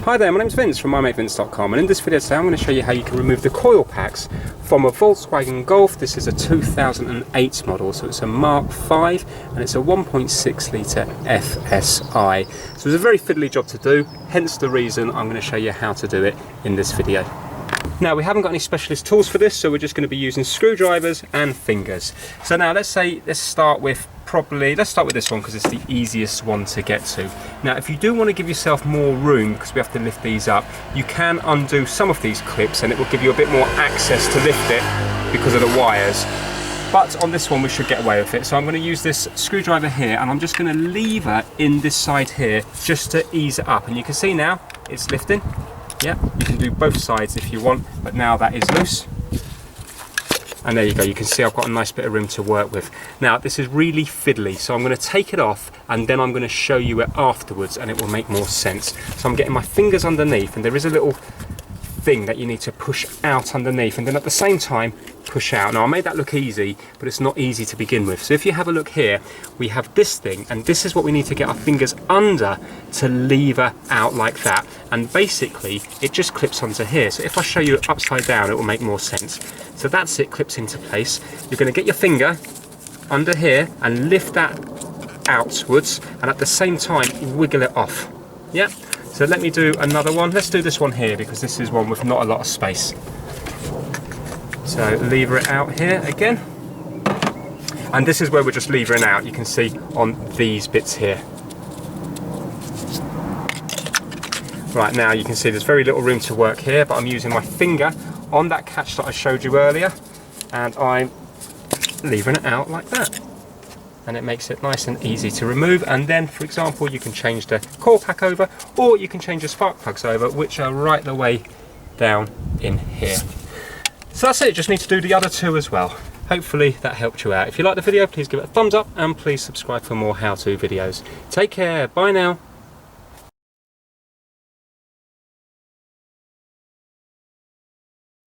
Hi there, my name's Vince from mymatevince.com, and in this video today I'm going to show you how you can remove the coil packs from a Volkswagen Golf. This is a 2008 model, so it's a Mark 5 and it's a 1.6 litre FSI. So it's a very fiddly job to do, hence the reason I'm going to show you how to do it in this video. Now, we haven't got any specialist tools for this, so we're just going to be using screwdrivers and fingers. So now let's start with this one because it's the easiest one to get to. Now, if you do want to give yourself more room, because we have to lift these up, you can undo some of these clips and it will give you a bit more access to lift it because of the wires. But on this one we should get away with it. So I'm going to use this screwdriver here and I'm just going to lever in this side here just to ease it up. And you can see now it's lifting. Yeah, you can do both sides if you want, but now that is loose. And there you go, you can see I've got a nice bit of room to work with. Now, this is really fiddly, so I'm going to take it off and then I'm going to show you it afterwards and it will make more sense. So I'm getting my fingers underneath and there is a little thing that you need to push out underneath and then at the same time push out. Now, I made that look easy, but it's not easy to begin with. So if you have a look here, we have this thing and this is what we need to get our fingers under to lever out like that. And basically it just clips onto here. So if I show you it upside down, it will make more sense. So that's it, clips into place. You're going to get your finger under here and lift that outwards and at the same time wiggle it off. Yeah. So let me do another one. Let's do this one here because this is one with not a lot of space. So lever it out here again. And this is where we're just levering out. You can see on these bits here. Right, now you can see there's very little room to work here, but I'm using my finger on that catch that I showed you earlier and I'm levering it out like that. And it makes it nice and easy to remove. And then, for example, you can change the coil pack over or you can change the spark plugs over, which are right the way down in here. So that's it, just need to do the other two as well. Hopefully that helped you out. If you like the video, please give it a thumbs up and please subscribe for more how-to videos. Take care, bye now.